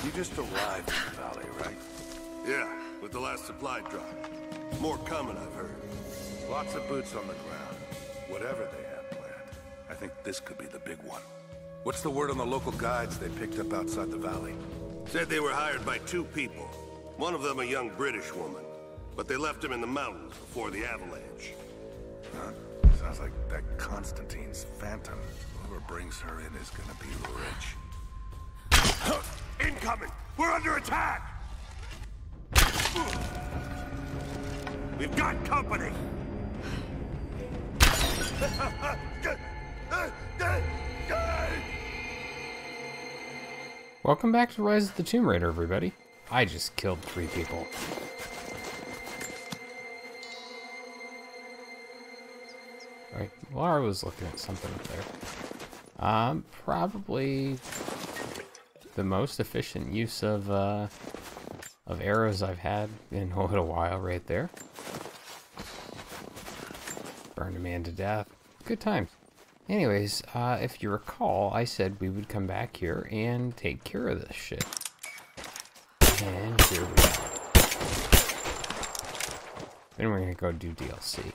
You just arrived in the valley, right? Yeah, with the last supply drop. More coming, I've heard. Lots of boots on the ground. Whatever they have planned, I think this could be the big one. What's the word on the local guides they picked up outside the valley? Said they were hired by 2 people. One of them a young British woman. But they left him in the mountains before the avalanche. Huh? Sounds like that Constantine's phantom. Whoever brings her in is gonna be rich. Incoming! We're under attack! We've got company! Welcome back to Rise of the Tomb Raider, everybody. I just killed 3 people. Right, Laura was looking at something up there. Probably the most efficient use of arrows I've had in a little while right there. Burned a man to death. Good times. Anyways, if you recall, I said we would come back here and take care of this shit. And here we go. Then we're gonna go do DLC.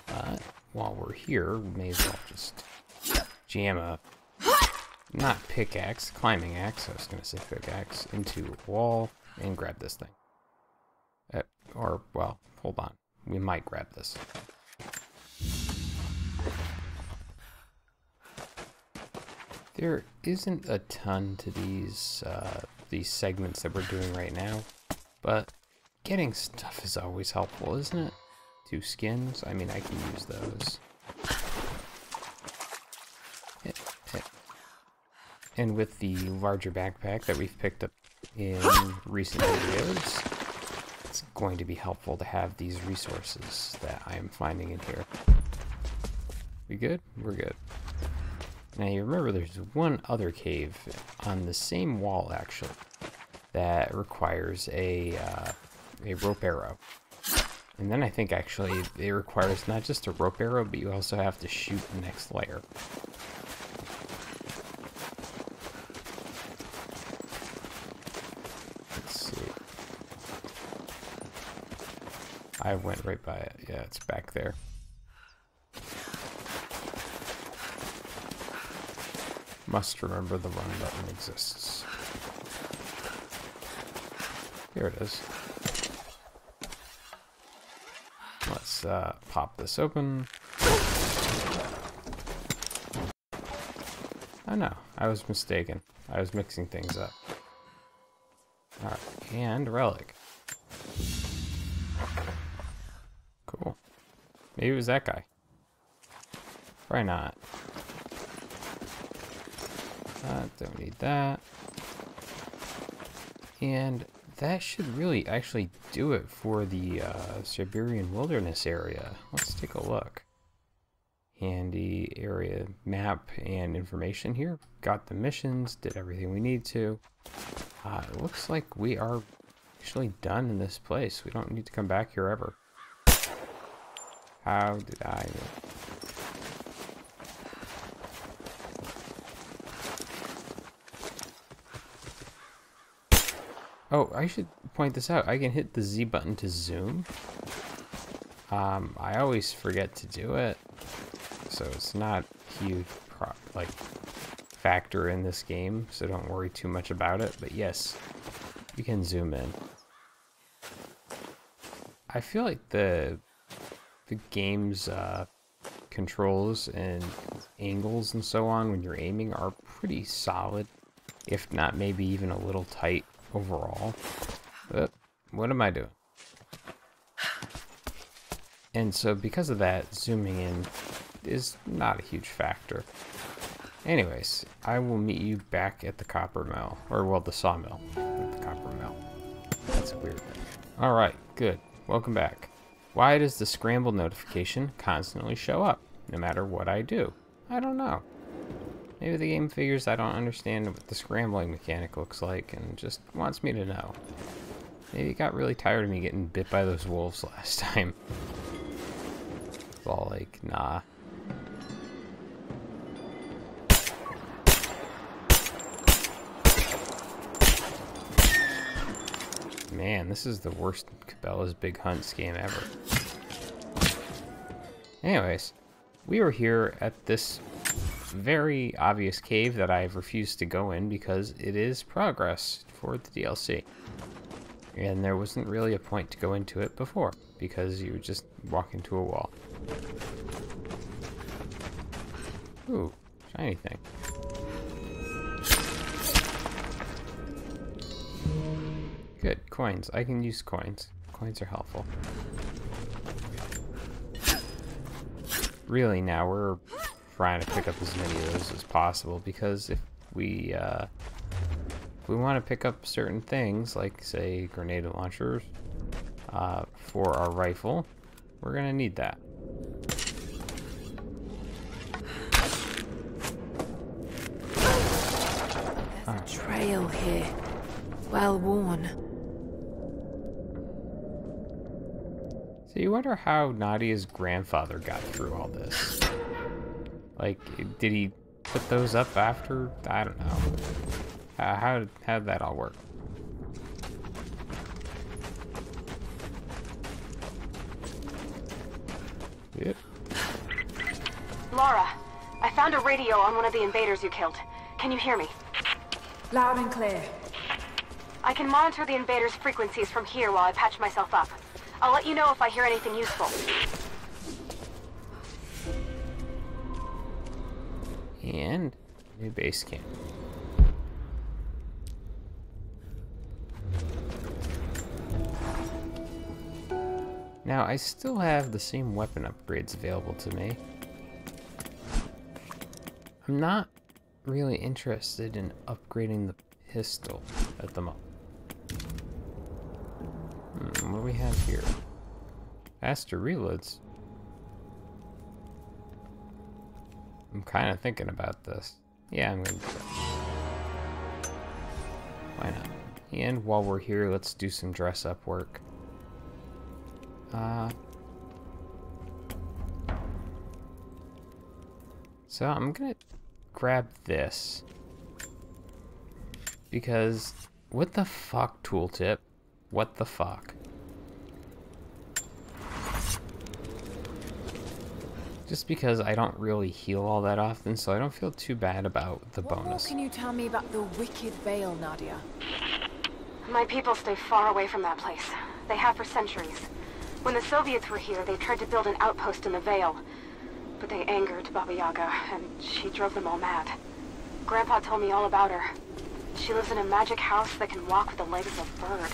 But while we're here, we may as well just jam a, not pickaxe, climbing axe, I was gonna say pickaxe, into a wall and grab this thing. Or, well, hold on. We might grab this. There isn't a ton to these segments that we're doing right now, but getting stuff is always helpful, isn't it? 2 skins, I mean, I can use those. And with the larger backpack that we've picked up in recent videos, it's going to be helpful to have these resources that I'm finding in here. We good? We're good. Now you remember there's one other cave on the same wall actually that requires a rope arrow. And then I think actually it requires not just a rope arrow, but you also have to shoot the next layer. I went right by it. Yeah, it's back there. Must remember the run button exists. Here it is. Let's pop this open. Oh no, I was mistaken. I was mixing things up. Alright, and relic. Cool. Maybe it was that guy. Probably not. Don't need that. And that should really actually do it for the Siberian Wilderness area. Let's take a look. Handy area map and information here. Got the missions, did everything we need to. It looks like we are actually done in this place. We don't need to come back here ever. How did I know? Oh, I should point this out. I can hit the Z button to zoom. I always forget to do it, so it's not a huge factor in this game, so don't worry too much about it. But yes, you can zoom in. I feel like the game's controls and angles and so on when you're aiming are pretty solid, if not maybe even a little tight overall. But what am I doing? And so because of that, zooming in is not a huge factor. Anyways, I will meet you back at the copper mill, or well, the sawmill, not the copper mill. That's a weird thing. Alright, good. Welcome back. Why does the scramble notification constantly show up, no matter what I do? I don't know. Maybe the game figures I don't understand what the scrambling mechanic looks like and just wants me to know. Maybe it got really tired of me getting bit by those wolves last time. It's all like, nah. Man, this is the worst Cabela's Big Hunt scam ever. Anyways, we were here at this very obvious cave that I've refused to go in because it is progress for the DLC. And there wasn't really a point to go into it before, because you would just walk into a wall. Ooh, shiny thing. Good, coins. I can use coins. Coins are helpful. Really, now we're trying to pick up as many of those as possible, because if we want to pick up certain things, like, say, grenade launchers, for our rifle, we're going to need that. There's a trail here. Well worn. So you wonder how Nadia's grandfather got through all this. Like, did he put those up after? I don't know. How'd that all work? Yep. Laura, I found a radio on one of the invaders you killed. Can you hear me? Loud and clear. I can monitor the invaders' frequencies from here while I patch myself up. I'll let you know if I hear anything useful. And new base camp. Now, I still have the same weapon upgrades available to me. I'm not really interested in upgrading the pistol at the moment. What do we have here? Faster reloads. I'm kind of thinking about this. Yeah, I'm gonna do that. Why not? And while we're here, let's do some dress-up work. So I'm gonna grab this. Because, what the fuck, tooltip? What the fuck? Just because I don't really heal all that often, so I don't feel too bad about the bonus. What more can you tell me about the Wicked Vale, Nadia? My people stay far away from that place. They have for centuries. When the Soviets were here, they tried to build an outpost in the Vale. But they angered Baba Yaga, and she drove them all mad. Grandpa told me all about her. She lives in a magic house that can walk with the legs of a bird.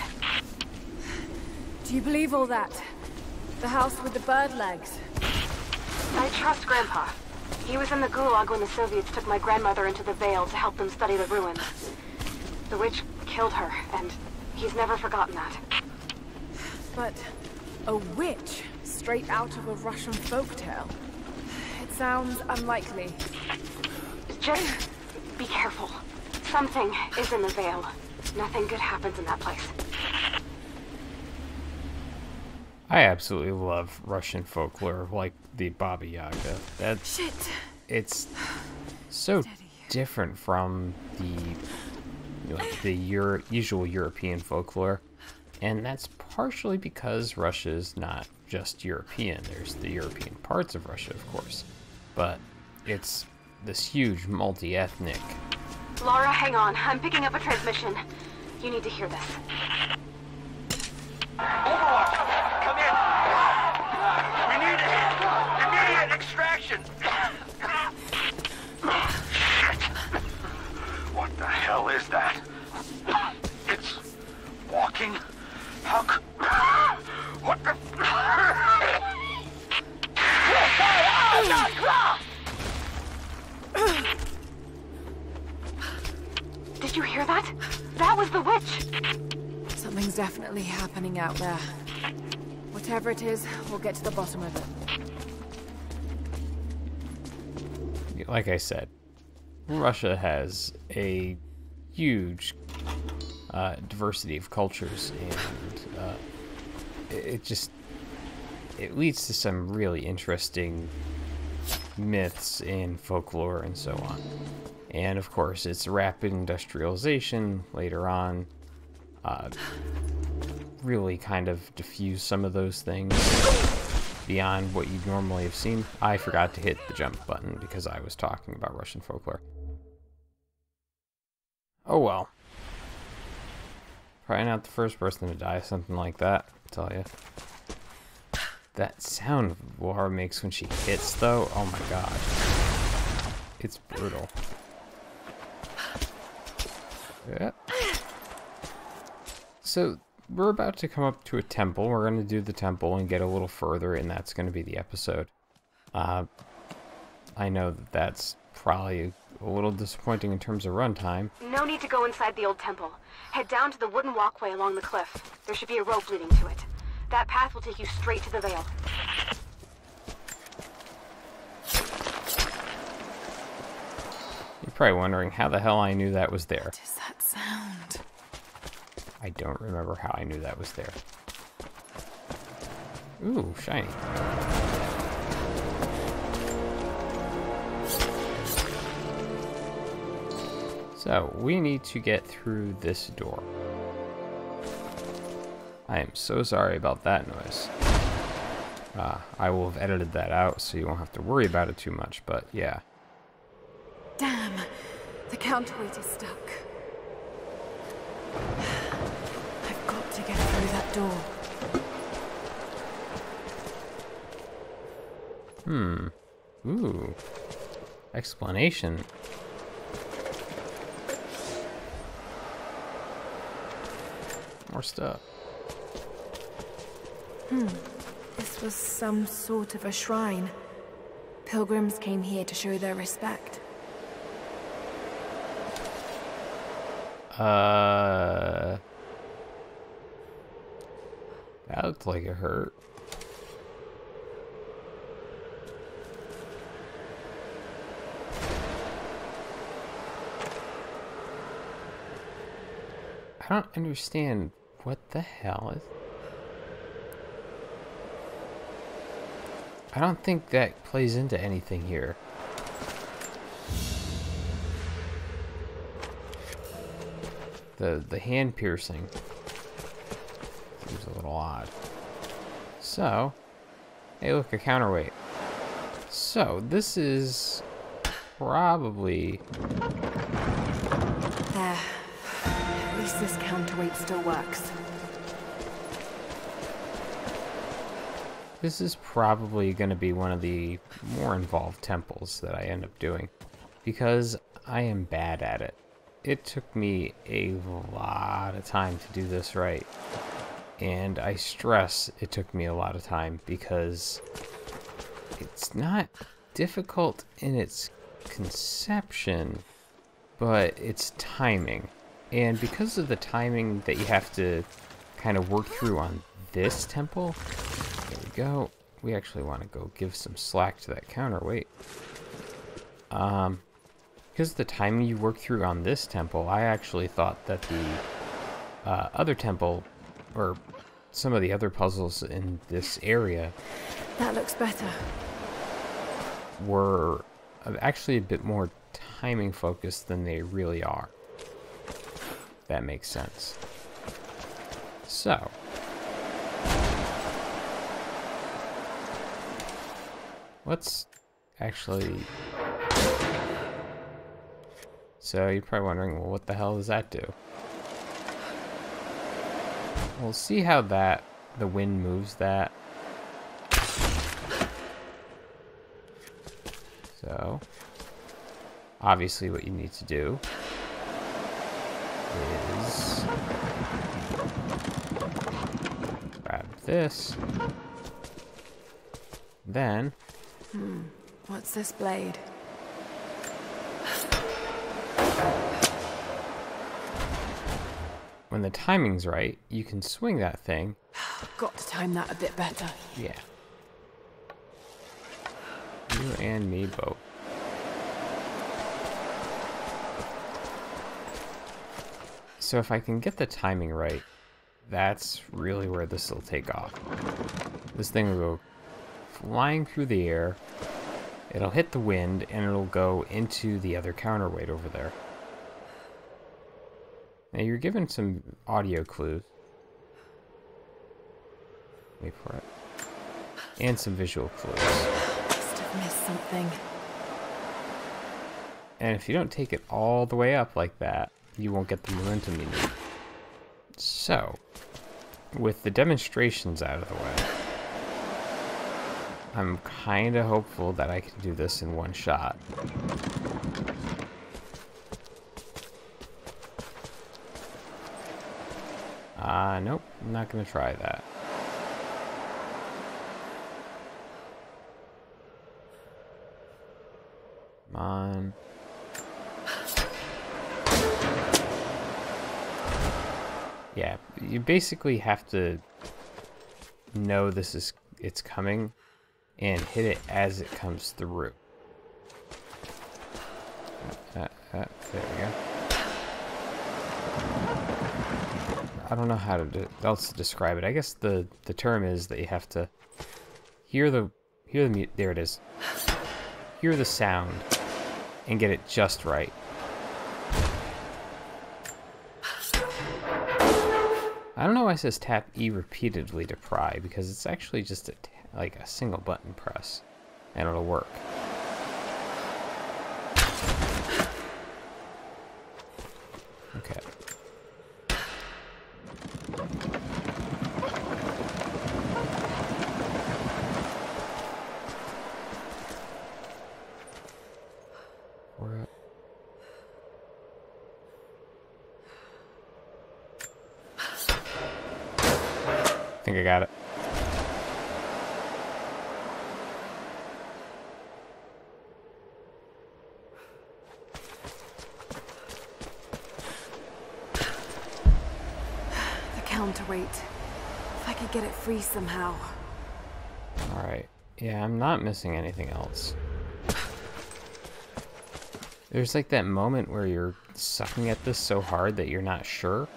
Do you believe all that? The house with the bird legs? I trust Grandpa. He was in the Gulag when the Soviets took my grandmother into the Vale to help them study the ruins. The witch killed her, and he's never forgotten that. But a witch straight out of a Russian folktale? It sounds unlikely. Just be careful. Something is in the Vale. Nothing good happens in that place. I absolutely love Russian folklore, like the Baba Yaga. Shit. It's so different from the usual European folklore, and that's partially because Russia is not just European. There's the European parts of Russia, of course, but it's this huge multi-ethnic. Laura, hang on. I'm picking up a transmission. You need to hear this. Overwatch! Come in! We need immediate extraction! Shit! What the hell is that? It's walking? How c... What the... Did you hear that? That was the witch! Something's definitely happening out there. Whatever it is, we'll get to the bottom of it. Like I said, Russia has a huge diversity of cultures, and it leads to some really interesting myths and folklore and so on. And of course, it's rapid industrialization later on. really kind of diffuse some of those things beyond what you'd normally have seen. I forgot to hit the jump button because I was talking about Russian folklore. Oh well. Probably not the first person to die, something like that, I'll tell you. That sound Laura makes when she hits, though, oh my god. It's brutal. Yeah. So, we're about to come up to a temple. We're going to do the temple and get a little further, and that's going to be the episode. I know that that's probably a little disappointing in terms of runtime. No need to go inside the old temple. Head down to the wooden walkway along the cliff. There should be a rope leading to it. That path will take you straight to the Veil. You're probably wondering how the hell I knew that was there. What is that sound? I don't remember how I knew that was there. Ooh, shiny. So, we need to get through this door. I am so sorry about that noise. I will have edited that out so you won't have to worry about it too much, but yeah. Damn, the counterweight is stuck. I've got to get through that door. Ooh. Explanation. More stuff. This was some sort of a shrine. Pilgrims came here to show their respect. That looked like it hurt. I don't understand what the hell is. I don't think that plays into anything here. The hand piercing seems a little odd. So, hey look, a counterweight. So, this is probably... There. At least this counterweight still works. This is probably going to be one of the more involved temples that I end up doing, because I am bad at it. It took me a lot of time to do this right, and I stress it took me a lot of time because it's not difficult in its conception, but it's timing. And because of the timing that you have to kind of work through on this temple, there we go. We actually want to go give some slack to that counterweight. Because of the timing you work through on this temple, I actually thought that the other temple, or some of the other puzzles in this area, That looks better. were actually a bit more timing focused than they really are. That makes sense. So, let's actually... So you're probably wondering, well, what the hell does that do? We'll see how the wind moves that. So, obviously what you need to do is grab this. Then, What's this blade? when the timing's right, you can swing that thing. Got to time that a bit better. Yeah. You and me both. So if I can get the timing right, that's really where this will take off. This thing will go flying through the air, it'll hit the wind, and it'll go into the other counterweight over there. Now you're given some audio clues. Wait for it. And some visual clues. Must have missed something. And if you don't take it all the way up like that, you won't get the momentum you need. So, with the demonstrations out of the way, I'm kind of hopeful that I can do this in one shot. Nope, I'm not going to try that. Come on. Yeah, you basically have to know it's coming and hit it as it comes through. There we go. I don't know how else to describe it. I guess the term is that you have to hear the there it is. Hear the sound and get it just right. I don't know why it says tap E repeatedly to pry, because it's actually just like a single button press, and it'll work. Okay. We're up. I think I got it. The counterweight. If I could get it free somehow. Alright. Yeah, I'm not missing anything else. There's like that moment where you're sucking at this so hard that you're not sure.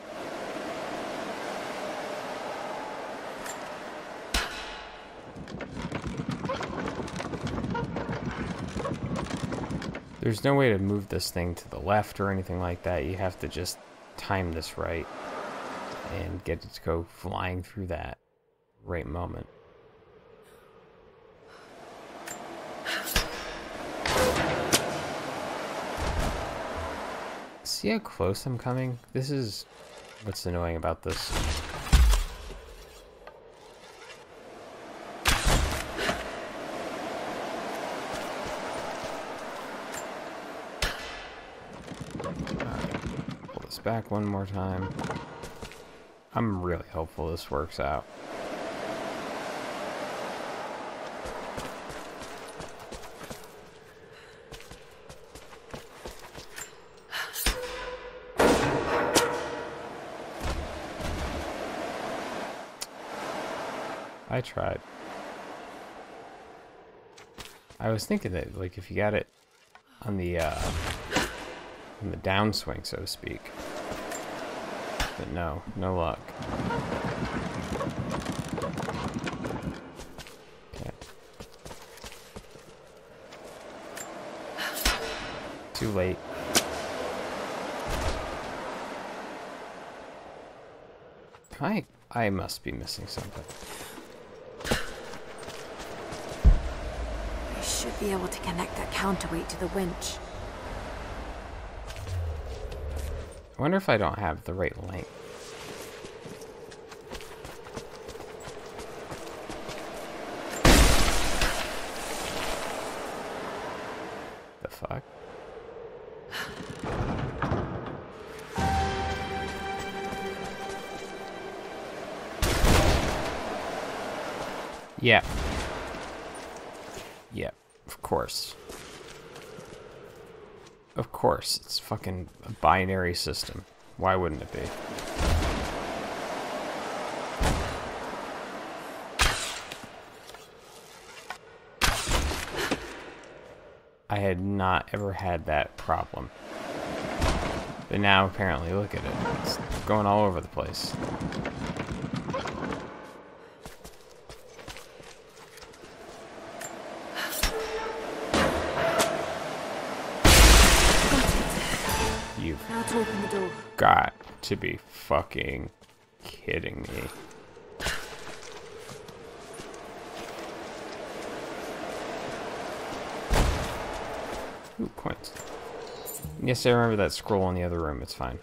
There's no way to move this thing to the left or anything like that. You have to just time this right and get it to go flying through that right moment. See how close I'm coming? This is what's annoying about this. Pull this back one more time. I'm really hopeful this works out. I tried. I was thinking that, like, if you got it on the downswing, so to speak. But no, no luck. Okay. Too late. I must be missing something. I should be able to connect that counterweight to the winch. I wonder if I don't have the right length. The fuck? Yeah. Yeah, of course. Of course, it's fucking a binary system. Why wouldn't it be? I had not ever had that problem. But now apparently, look at it. It's going all over the place. Now to open the door. Got to be fucking kidding me. Ooh, coins. Yes, I remember that scroll in the other room. It's fine.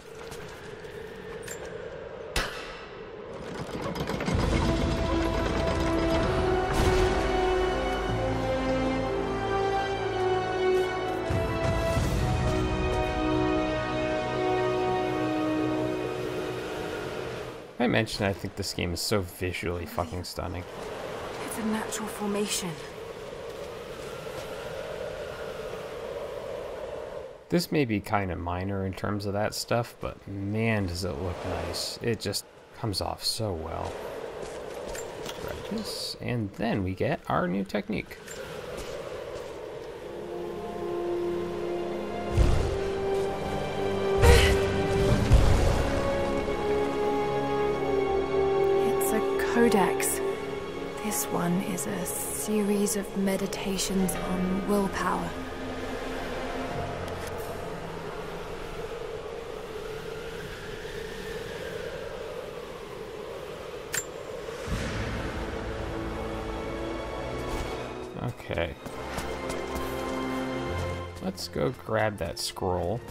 I mentioned I think this game is so visually fucking stunning. It's a natural formation. This may be kind of minor in terms of that stuff, but man, does it look nice. It just comes off so well. Grab this, and then we get our new technique. It's a codex. This one is a series of meditations on willpower. Okay. Let's go grab that scroll.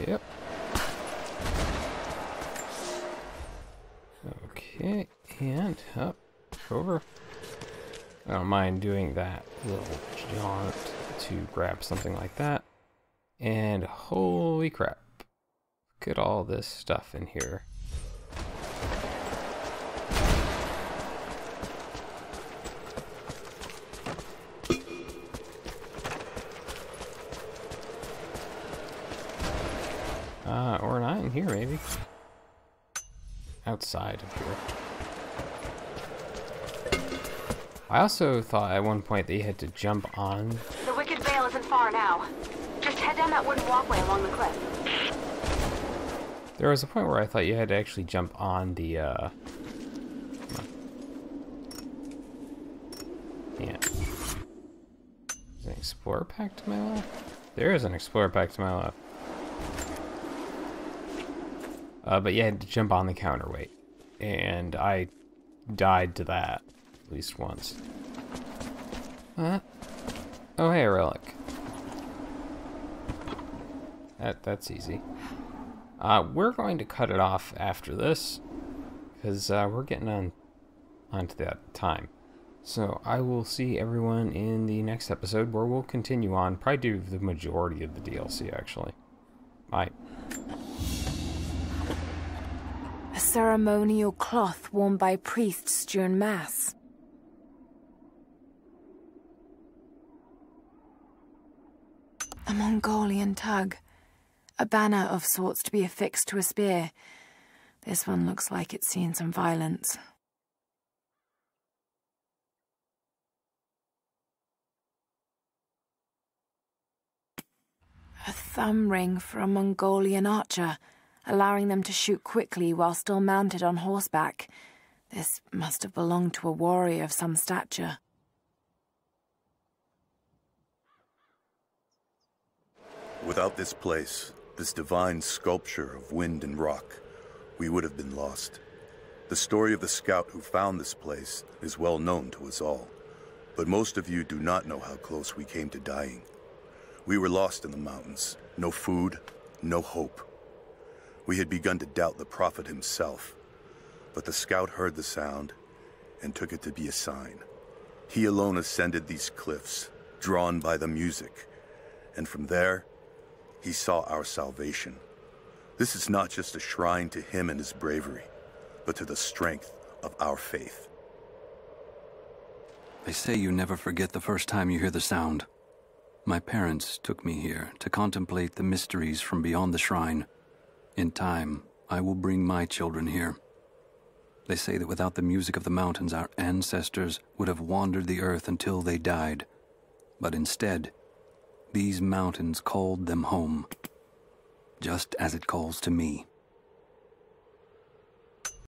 Yep. Okay, and up, over. I don't mind doing that little jaunt to grab something like that. And holy crap. Look at all this stuff in here. Or not in here, maybe. Outside of here. I also thought at one point that you had to jump on. The Wicked Veil isn't far now. Just head down that wooden walkway along the cliff. There was a point where I thought you had to actually jump on the, Yeah. There's an explorer pack to my left? There is an explorer pack to my left. But you had to jump on the counterweight. And I died to that at least once. Oh, hey, a relic. That's easy. We're going to cut it off after this, because we're getting onto that time. So I will see everyone in the next episode, where we'll continue on, probably do the majority of the DLC, actually. Bye. A ceremonial cloth worn by priests during Mass. A Mongolian tug. A banner of sorts to be affixed to a spear. This one looks like it's seen some violence. A thumb ring for a Mongolian archer, allowing them to shoot quickly while still mounted on horseback. This must have belonged to a warrior of some stature. Without this place, this divine sculpture of wind and rock, we would have been lost. The story of the scout who found this place is well known to us all, but most of you do not know how close we came to dying. We were lost in the mountains, no food, no hope. We had begun to doubt the prophet himself, but the scout heard the sound and took it to be a sign. He alone ascended these cliffs, drawn by the music, and from there, he saw our salvation. This is not just a shrine to him and his bravery, but to the strength of our faith. They say you never forget the first time you hear the sound. My parents took me here to contemplate the mysteries from beyond the shrine. In time, I will bring my children here. They say that without the music of the mountains, our ancestors would have wandered the earth until they died. But instead, these mountains called them home, just as it calls to me.